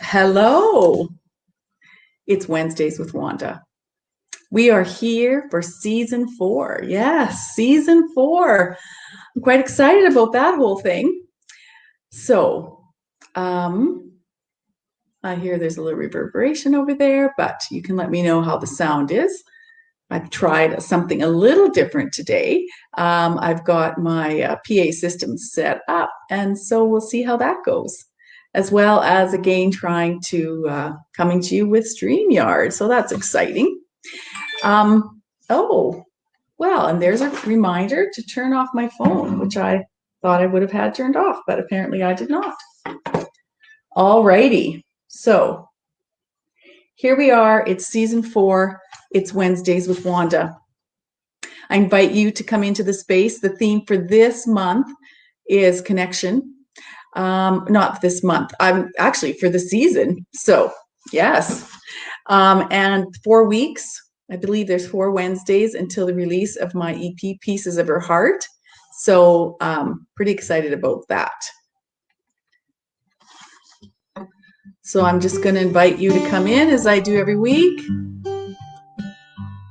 Hello, it's Wednesdays with Wanda. We are here for season 4. Yes, season 4. I'm quite excited about that whole thing. So, I hear there's a little reverberation over there, but you can let me know how the sound is. I've tried something a little different today. I've got my PA system set up, and so we'll see how that goes. As well as, again, trying to coming to you with StreamYard. So that's exciting. Oh, well, and there's a reminder to turn off my phone, which I thought I would have had turned off, but apparently I did not. All righty. So here we are. It's season 4. It's Wednesdays with Wanda. I invite you to come into the space. The theme for this month is connection. Not this month. I'm actually for the season. So yes. And 4 weeks. I believe there's 4 Wednesdays until the release of my EP, Pieces of Her Heart. So pretty excited about that. So I'm just going to invite you to come in as I do every week,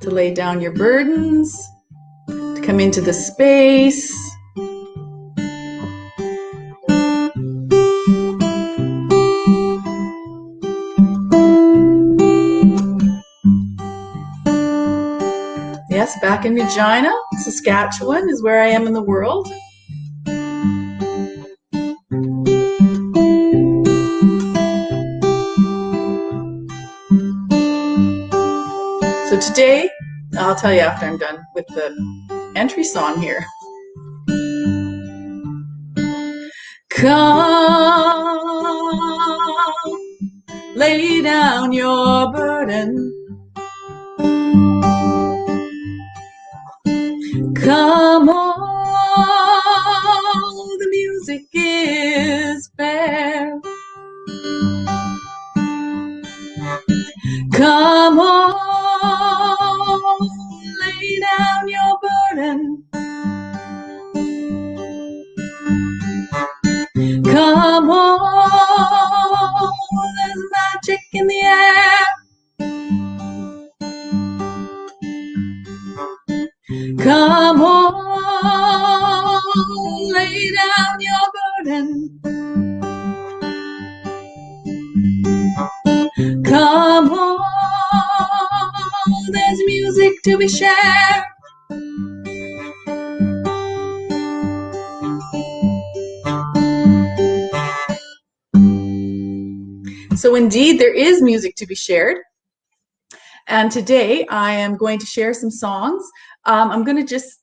to lay down your burdens, to come into the space. Yes, back in Regina, Saskatchewan is where I am in the world. So today, I'll tell you after I'm done with the entry song here. Come, lay down your burden. Come on, the music is fair. Come on, lay down your burden. Come on, there's magic in the air. Come on, lay down your burden. Come on, there's music to be shared. So indeed, there is music to be shared. And today I am going to share some songs. I'm going to just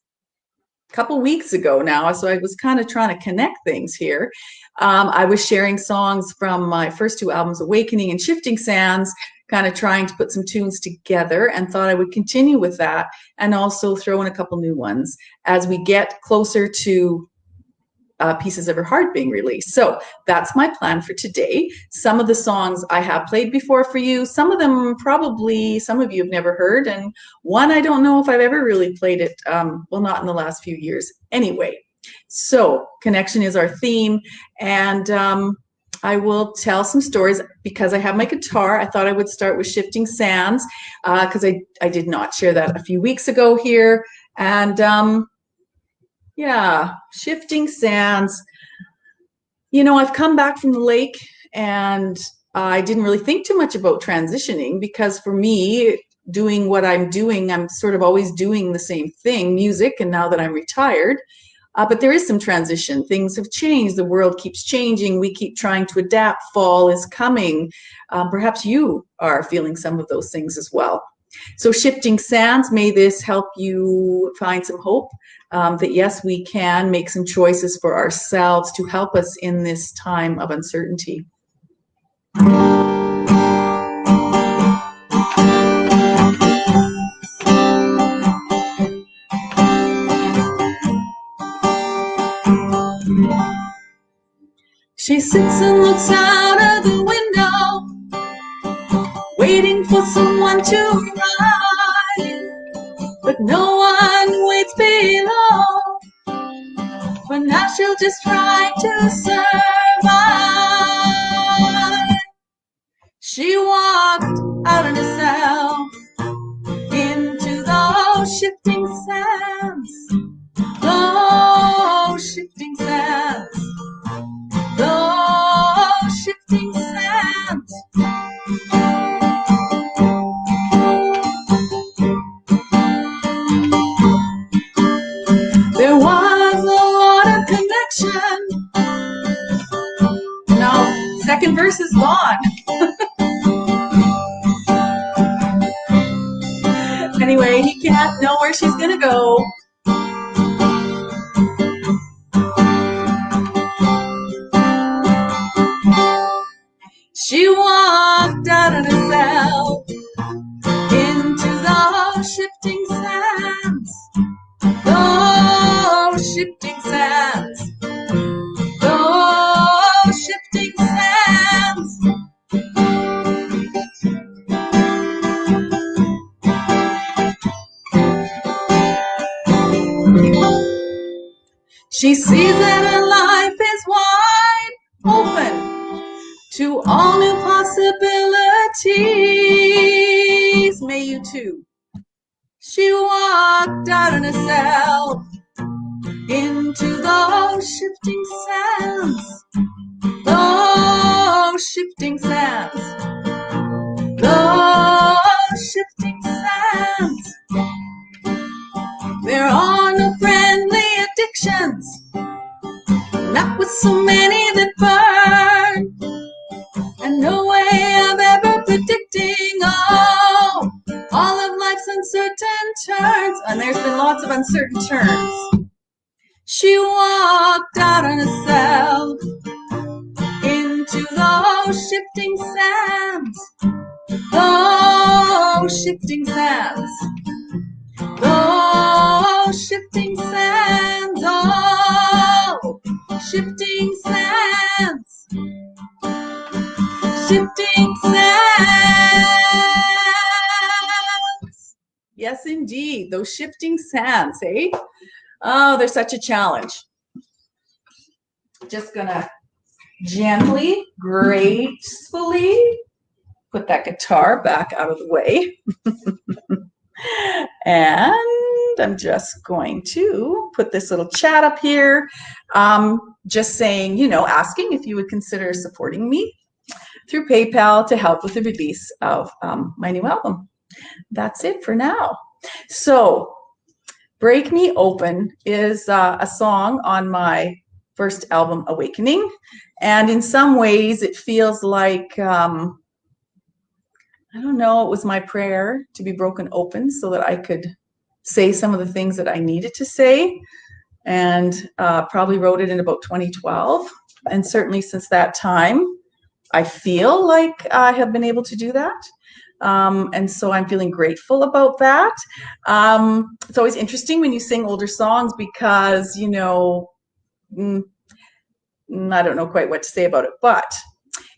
a couple weeks ago now, so I was kind of trying to connect things here. I was sharing songs from my first 2 albums, Awakening and Shifting Sands, kind of trying to put some tunes together, and thought I would continue with that and also throw in a couple new ones as we get closer to Pieces of Her Heart being released. So that's my plan for today. Some of the songs I have played before for you. Some of them probably some of you have never heard, and one I don't know if I've ever really played it. Well, not in the last few years anyway. So connection is our theme, and I will tell some stories. Because I have my guitar, I thought I would start with Shifting Sands, because I did not share that a few weeks ago here. And yeah, Shifting Sands. You know, I've come back from the lake, and I didn't really think too much about transitioning, because for me, doing what I'm doing, I'm sort of always doing the same thing, music, and now that I'm retired. But there is some transition. Things have changed. The world keeps changing. We keep trying to adapt. Fall is coming. Perhaps you are feeling some of those things as well. So Shifting Sands, may this help you find some hope, that yes, we can make some choices for ourselves to help us in this time of uncertainty. She sits and looks out of the window, waiting for someone to arrive, but no one waits below. For now she'll just try to survive. second verse is gone. Anyway, he can't know where she's gonna go. She walked out of herself into those shifting sands, those shifting sands, those shifting sands. She sees that her life is wide open to all new possibilities. May you too. She walked out on herself into those shifting sands, those shifting sands, those shifting sands. There are no friendly addictions, not with so many that burn, and no way of ever predicting all of life's uncertain turns. And there's been lots of uncertain turns. She walked out on herself into those shifting sands, those shifting sands, those shifting sands, oh, shifting sands, shifting sands. Yes, indeed, those shifting sands, eh? Oh, they're such a challenge. Just gonna gently, gracefully put that guitar back out of the way. And I'm just going to put this little chat up here, just saying, you know, asking if you would consider supporting me through PayPal to help with the release of my new album. That's it for now. So Break Me Open is a song on my first album, Awakening. And in some ways it feels like, I don't know, it was my prayer to be broken open so that I could say some of the things that I needed to say, and probably wrote it in about 2012. And certainly since that time, I feel like I have been able to do that. And so I'm feeling grateful about that. It's always interesting when you sing older songs because, you know, I don't know quite what to say about it, but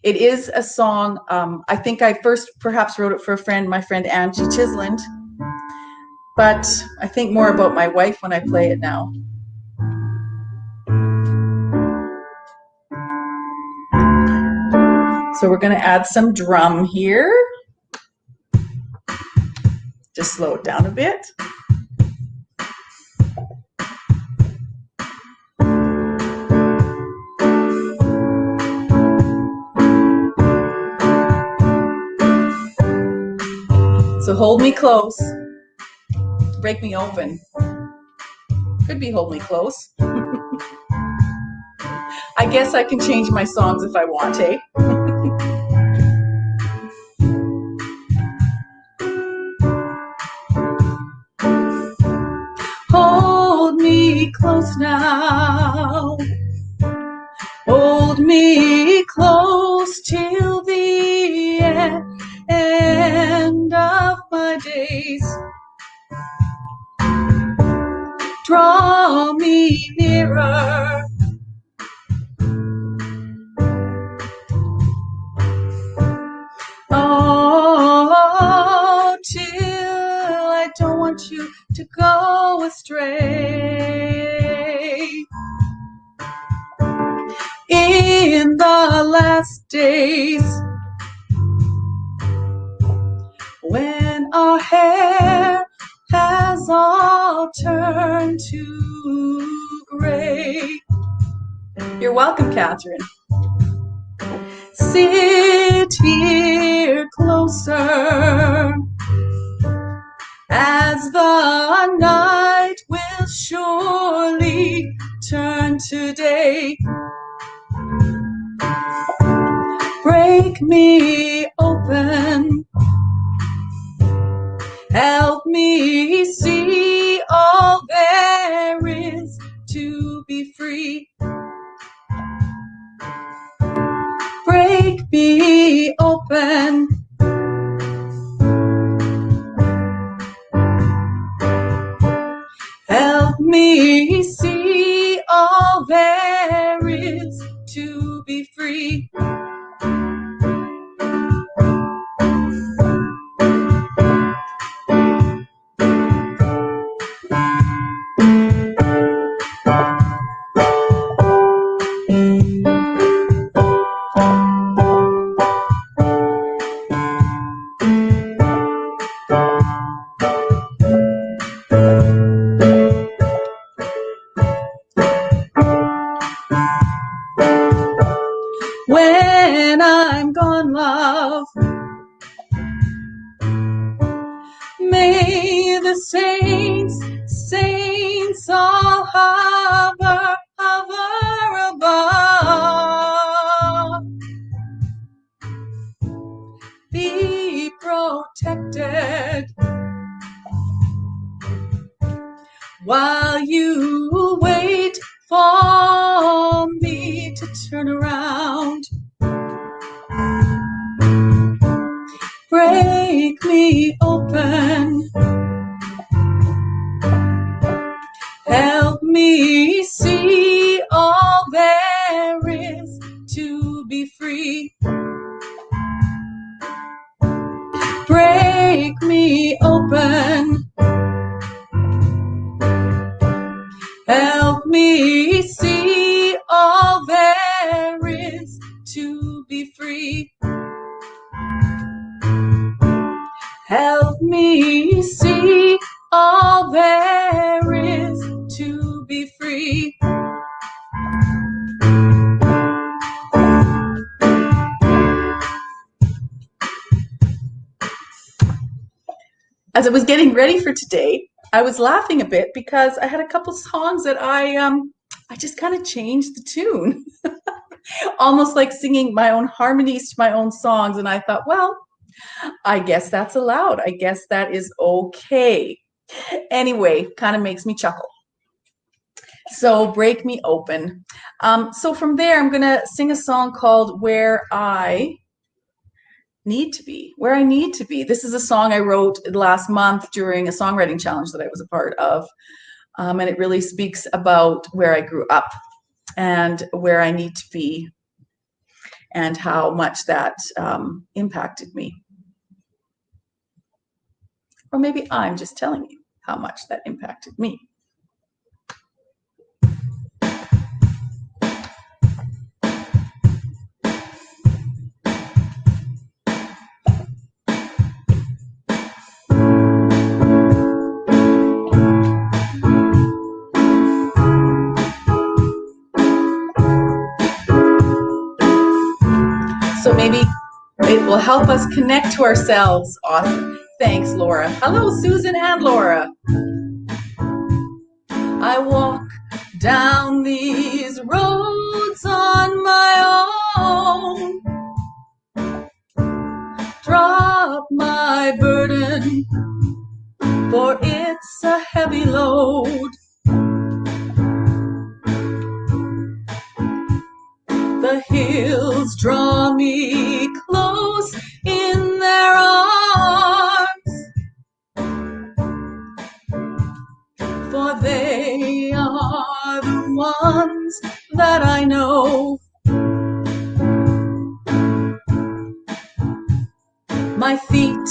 it is a song. I think I first perhaps wrote it for a friend, my friend Angie Chisland, but I think more about my wife when I play it now. So we're going to add some drum here. Just slow it down a bit. So hold me close, break me open. Could be hold me close. I guess I can change my songs if I want, eh? Hold me close now. Hold me close till the end of my days. Draw me nearer. Oh, till I don't want you to go astray. In the last days, when our hair has all turned to gray. You're welcome, Catherine. Sit here closer, as the night will surely turn to day. Break me open. Help me see all there is to be free. Break me open. Help me see all there is to be free. When I'm gone, love, may the saints all hover above. Be protected while you wait for me to turn around. Break me open. Help me see all there is to be free. Break me open. Help me see all there is to be free. Help me see all there is to be free. As I was getting ready for today, I was laughing a bit because I had a couple songs that I just kind of changed the tune. Almost like singing my own harmonies to my own songs, and I thought, well, I guess that's allowed. I guess that is okay. Anyway, kind of makes me chuckle. So Break Me Open. So from there, I'm going to sing a song called Where I Need to Be. Where I Need to Be. This is a song I wrote last month during a songwriting challenge that I was a part of. And it really speaks about where I grew up and where I need to be and how much that impacted me. Or maybe I'm just telling you how much that impacted me. So maybe it will help us connect to ourselves. Awesome. Thanks, Laura. Hello, Susan and Laura. I walk down these roads on my own. Drop my burden, for it's a heavy load. The hills draw me close in their arms, for they are the ones that I know. My feet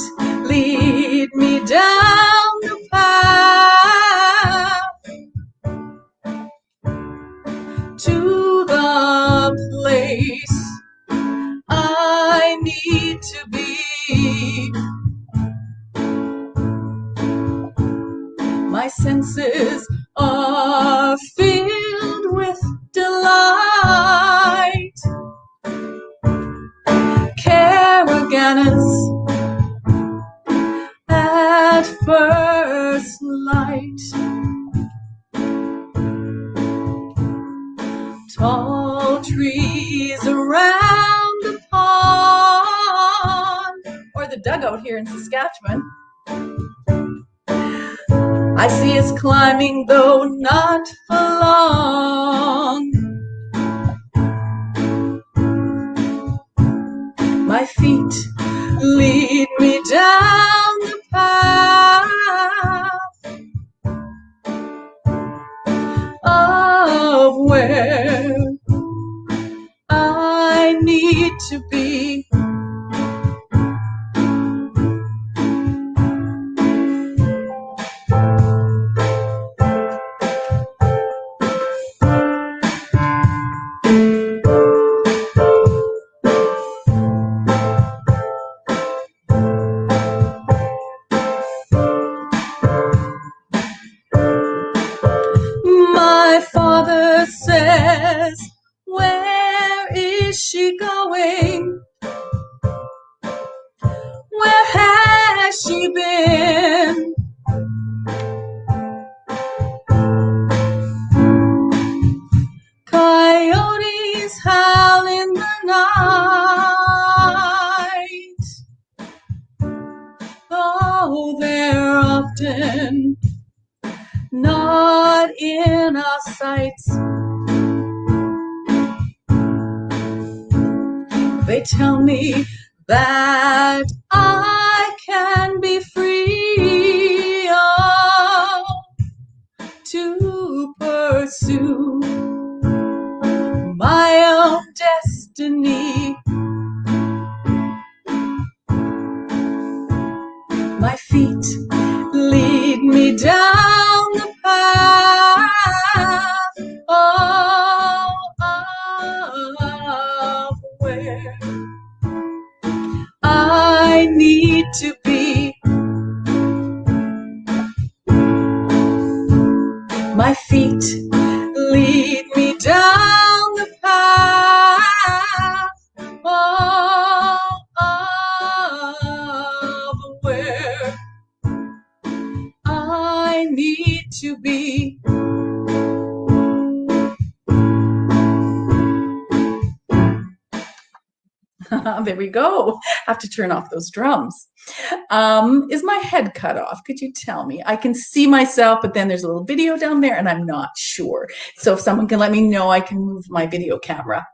lead me down the path to the place I need to be. My senses are filled with delight. Caraganas at first light. Tall trees around the pond. dugout here in Saskatchewan. I see us climbing, though not for long. My feet lead me down the path of where I need to be. My father says, where is she going? Where has she been? Coyotes howl in the night. Oh, they're often not in our sights. They tell me that I can be free, oh, to pursue my own destiny. My feet lead me down the path of where I need to be. My feet lead me down the path of where I need to be. There we go. I have to turn off those drums. Is my head cut off? Could you tell me? I can see myself, but then there's a little video down there and I'm not sure. So if someone can let me know, I can move my video camera.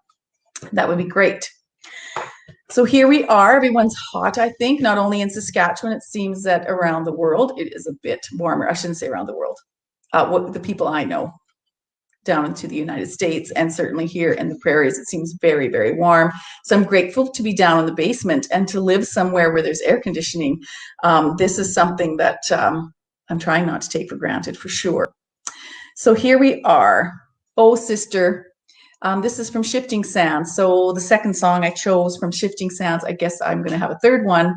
That would be great. So here we are. Everyone's hot, I think, not only in Saskatchewan. It seems that around the world, it is a bit warmer. I shouldn't say around the world. What the people I know down into the United States, and certainly here in the prairies, it seems very, very warm. So I'm grateful to be down in the basement and to live somewhere where there's air conditioning. This is something that I'm trying not to take for granted, for sure. So here we are. Oh, Sister. This is from Shifting Sands. So the second song I chose from Shifting Sands, I guess I'm going to have a third one.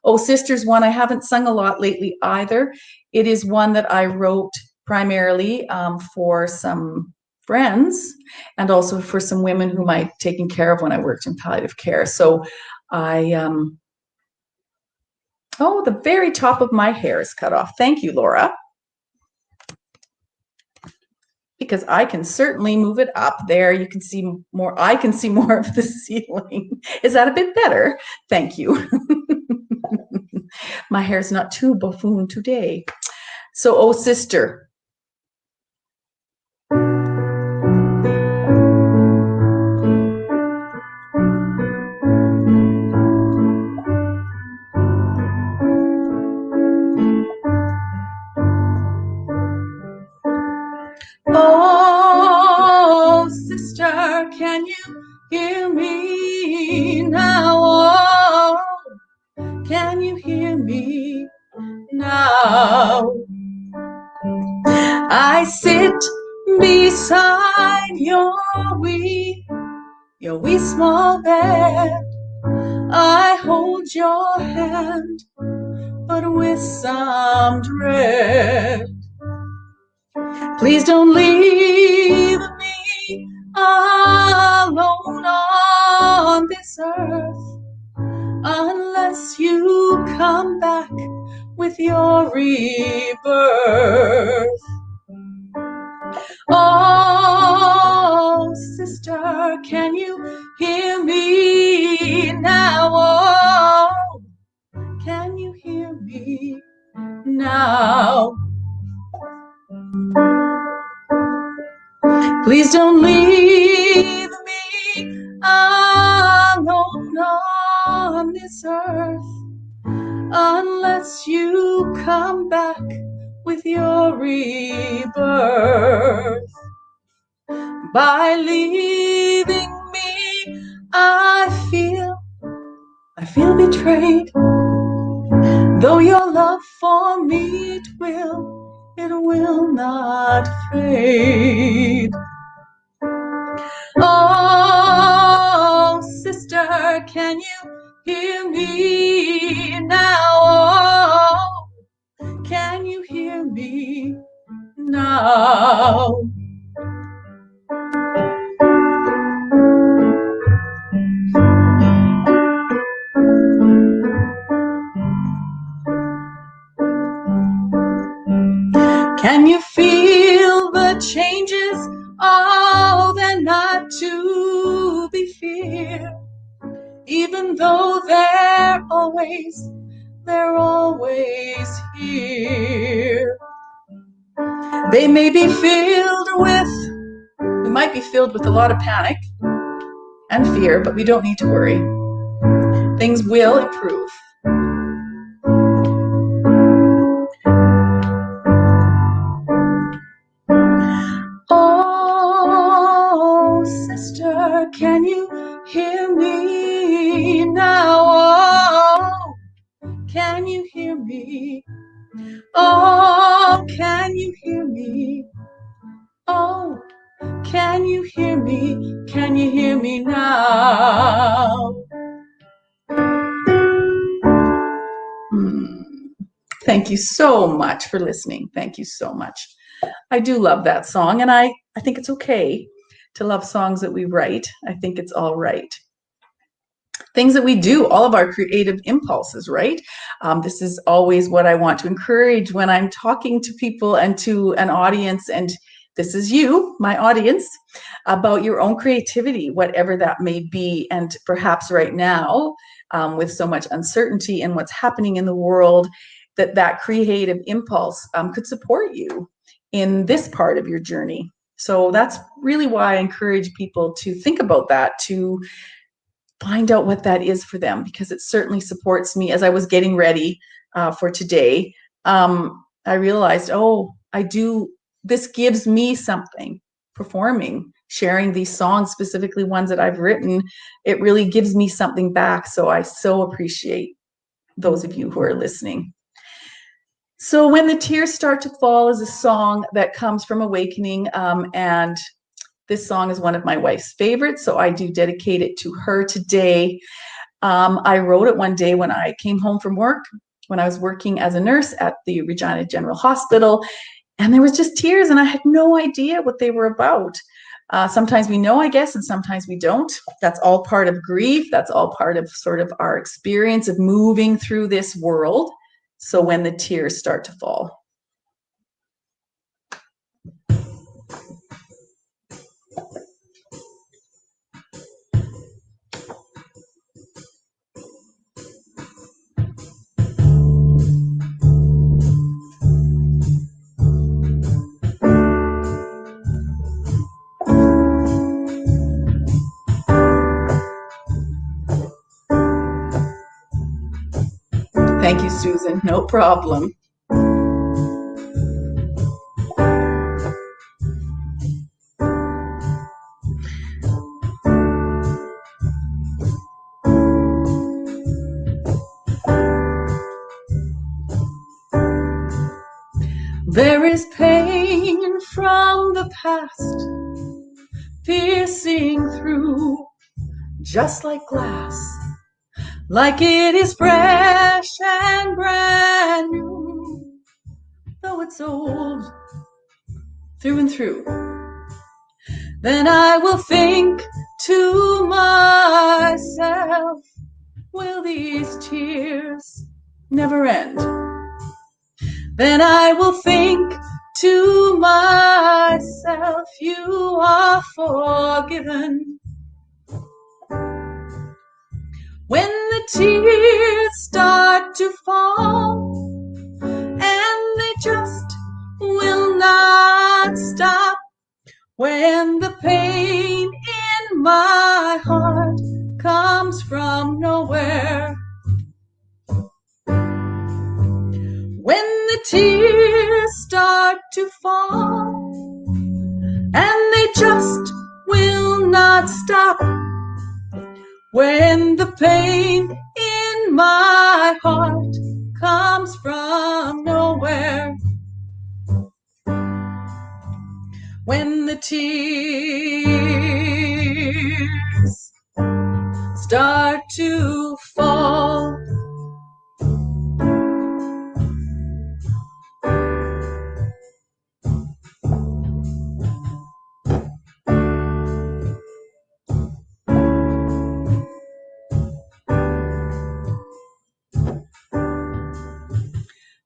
Oh, Sister's one I haven't sung a lot lately either. It is one that I wrote primarily for some friends and also for some women whom I'd taken care of when I worked in palliative care. So oh, the very top of my hair is cut off. Thank you, Laura. Because I can certainly move it up there. You can see more. I can see more of the ceiling. Is that a bit better? Thank you. My hair's not too buffoon today. So, oh, Sister. Oh, sister, can you hear me now? Oh, can you hear me now? I sit beside your wee small bed. I hold your hand, but with some dread. Please don't leave me alone on this earth unless you come back with your rebirth. Oh, sister, can you hear me now? Oh, on this earth unless you come back with your rebirth. By leaving me, I feel betrayed. Though your love for me, it will not fade. Oh, sister, can you hear me now? Oh, can you hear me now? Can you feel the changes? Oh, they're not to be feared, even though they're always here. They may be we might be filled with a lot of panic and fear, but we don't need to worry. Things will improve. Oh, sister, can you hear me now? Oh, can you hear me? Oh, can you hear me? Oh, can you hear me? Can you hear me now? Thank you so much for listening. Thank you so much. I do love that song, and I think it's okay to love songs that we write. I think it's all right. Things that we do, all of our creative impulses, right? This is always what I want to encourage when I'm talking to people and to an audience, and this is you, my audience, about your own creativity, whatever that may be. And perhaps right now, with so much uncertainty in what's happening in the world, that creative impulse could support you in this part of your journey. So that's really why I encourage people to think about that, to find out what that is for them, because it certainly supports me. As I was getting ready for today, I realized, this gives me something. Performing, sharing these songs, specifically ones that I've written, it really gives me something back. So I so appreciate those of you who are listening. So When the Tears Start to Fall is a song that comes from Awakening, and this song is one of my wife's favorites, so I do dedicate it to her today. I wrote it one day when I came home from work, when I was working as a nurse at the Regina General Hospital, and there was just tears, and I had no idea what they were about. Sometimes we know, I guess, and sometimes we don't. That's all part of grief. That's all part of sort of our experience of moving through this world. So When the Tears Start to Fall. Thank you, Susan. No problem. There is pain from the past piercing through, just like glass, like it is fresh and brand new, though it's old through and through. Then I will think to myself, will these tears never end? Then I will think to myself, you are forgiven. When the tears start to fall, and they just will not stop, when the pain in my heart comes from nowhere. When the tears start to fall and they just will not stop, when the pain in my heart comes from nowhere, when the tears start to fall,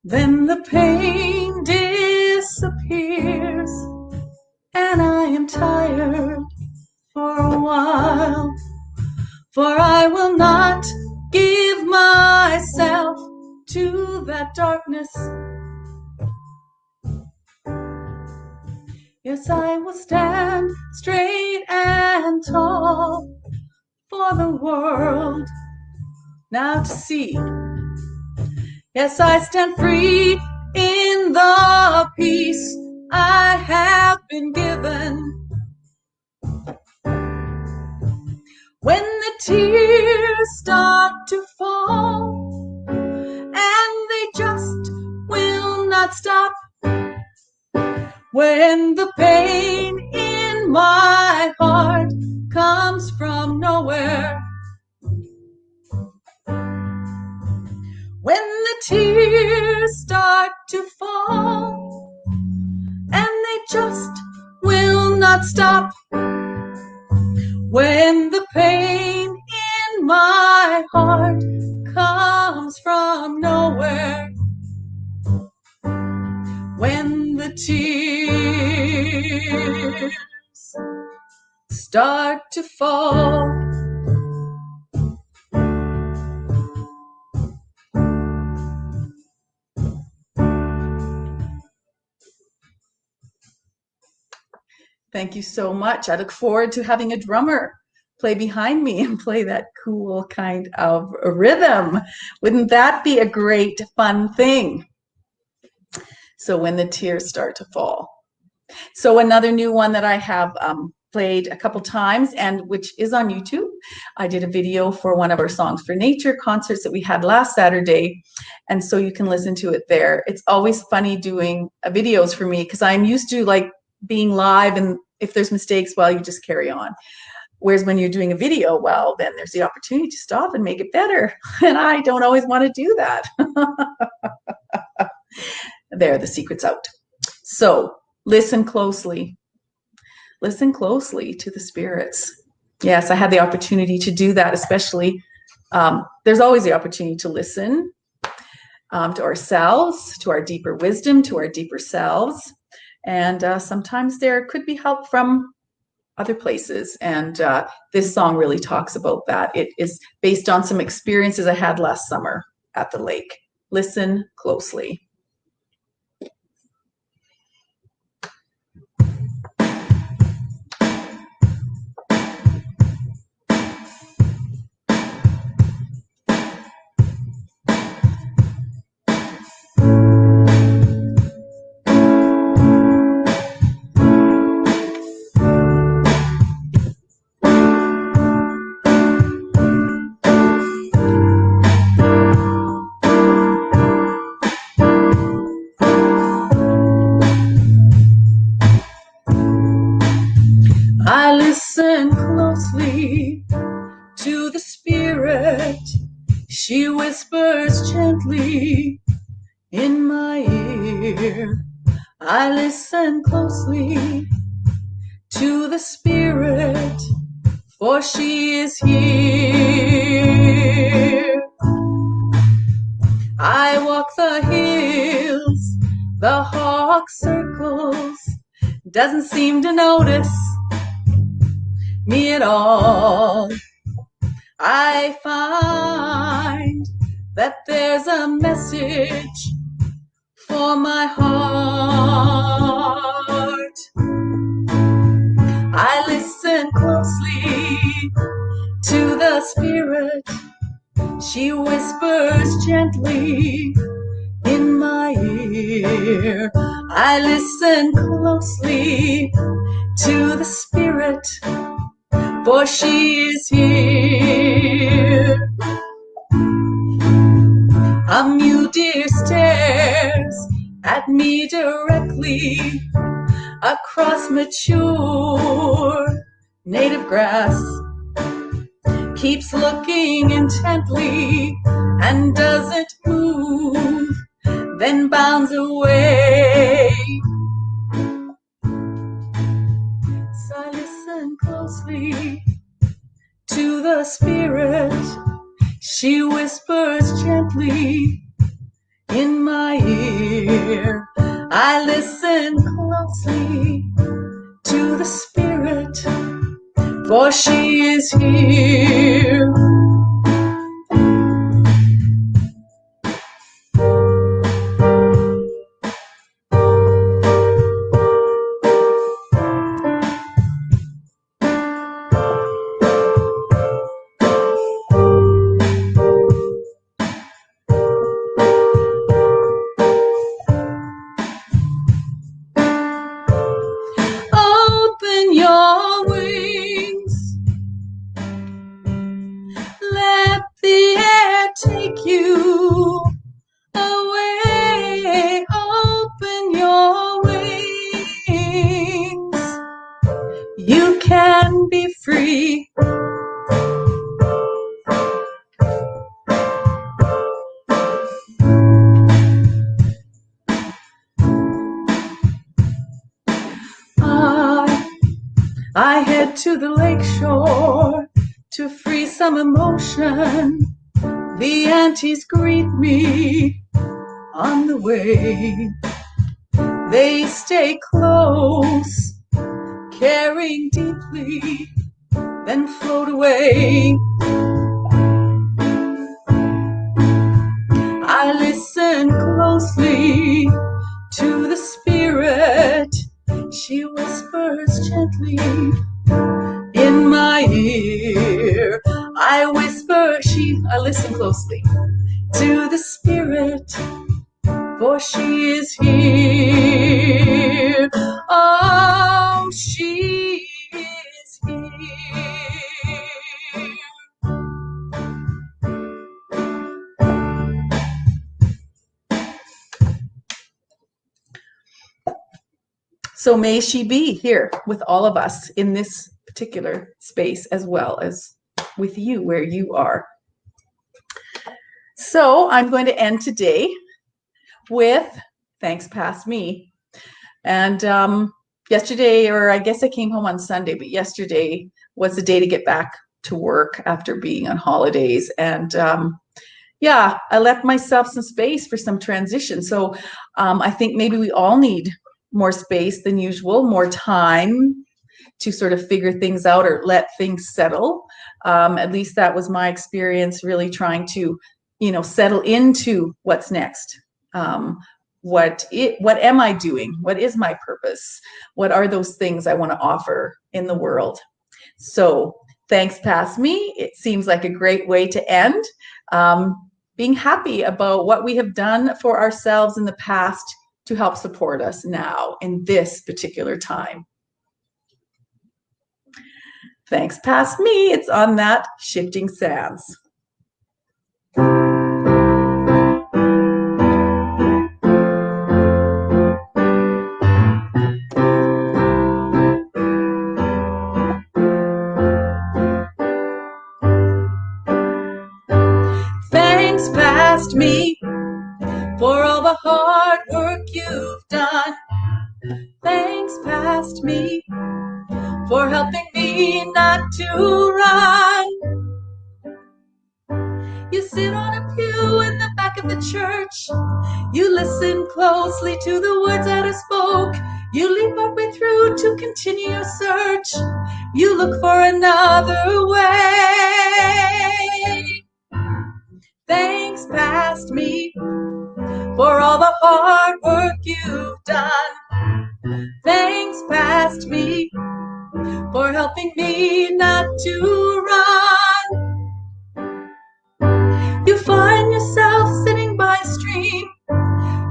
then the pain disappears and I am tired for a while, for I will not give myself to that darkness. Yes, I will stand straight and tall for the world now to see. Yes, I stand free in the peace I have been given. When the tears start to fall and they just will not stop, when the pain in my heart comes from nowhere, when the tears start to fall and they just will not stop, when the pain in my heart comes from nowhere, when the tears start to fall. Thank you so much. I look forward to having a drummer play behind me and play that cool kind of rhythm. Wouldn't that be a great, fun thing? So when the tears start to fall. So another new one that I have played a couple times and which is on YouTube. I did a video for one of our Songs for Nature concerts that we had last Saturday. And so you can listen to it there. It's always funny doing videos for me because I'm used to like being live, and if there's mistakes, well, you just carry on. Whereas when you're doing a video, well, then there's the opportunity to stop and make it better. And I don't always want to do that. There, the secret's out. So listen closely. Listen closely to the spirits. Yes, I had the opportunity to do that, especially. There's always the opportunity to listen to ourselves, to our deeper wisdom, to our deeper selves. And sometimes there could be help from other places. And this song really talks about that. It is based on some experiences I had last summer at the lake. Listen closely. I listen closely to the spirit. She whispers gently in my ear. I listen closely to the spirit, for she is here. I walk the hills, the hawk circles, doesn't seem to notice me at all. I find that there's a message for my heart. I listen closely to the the Spirit. She whispers gently in my ear. I listen closely to the Spirit, for she is here. A mute deer stares at me directly across mature native grass, keeps looking intently and doesn't move, then bounds away. So I listen closely to the Spirit. She whispers gently in my ear. I listen closely to the Spirit, for she is here. Open your wings, let the air take you away. Open your wings, you can be free. I head to the lakeshore to free some emotion. The aunties greet me on the way. They stay close, caring deeply, then float away. I listen closely to the Spirit. She whispers gently in my ear. I listen closely to the Spirit, for she is here. Oh, she is here. So may she be here with all of us in this particular space, as well as with you where you are. So I'm going to end today with Thanks Past Me. And yesterday, or I guess I came home on Sunday, but yesterday was the day to get back to work after being on holidays. And yeah, I left myself some space for some transition. So I think maybe we all need more space than usual, more time to sort of figure things out or let things settle. At least that was my experience, really trying to, settle into what's next. What am I doing? What is my purpose? What are those things I want to offer in the world? So thanks past me. It seems like a great way to end. Being happy about what we have done for ourselves in the past to help support us now in this particular time. Thanks past me. It's on that Shifting Sands. Thanks past me for all the hard work you've done. Thanks past me for helping me not to run. You sit on a pew in the back of the church. You listen closely to the words that are spoke. You leap partway through to continue your search. You look for another way. Thanks past me for all the hard work you've done. Thanks past me for helping me not to run. You find yourself sitting by a stream.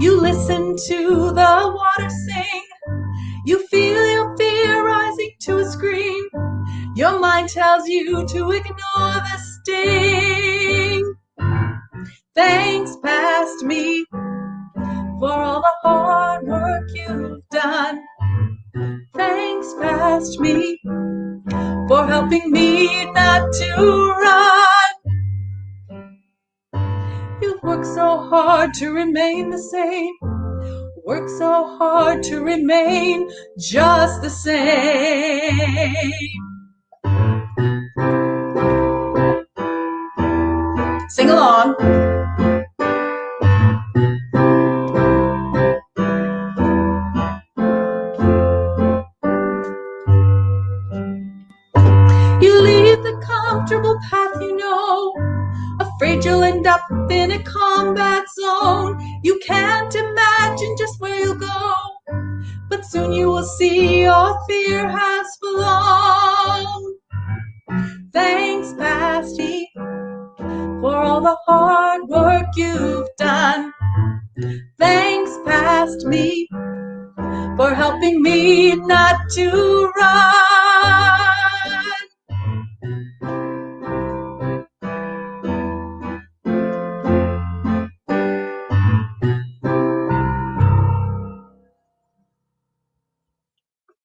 You listen to the water sing. You feel your fear rising to a scream. Your mind tells you to ignore the sting. Thanks, past me, for all the hard work you've done. Thanks, past me, for helping me not to run. You've worked so hard to remain the same. Worked so hard to remain just the same. Sing along. You leave the comfortable path you know, afraid you'll end up in a combat zone. You can't imagine just where you'll go, but soon you will see your fear has flown. Thanks, Pasty, for all the hard work you've done. Thanks, past me, for helping me not to run.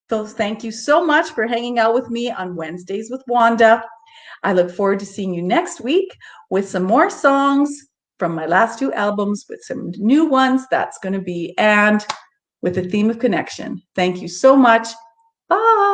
So thank you so much for hanging out with me on Wednesdays with Wanda. I look forward to seeing you next week with some more songs from my last 2 albums, with some new ones that's going to be, and with the theme of connection. Thank you so much. Bye.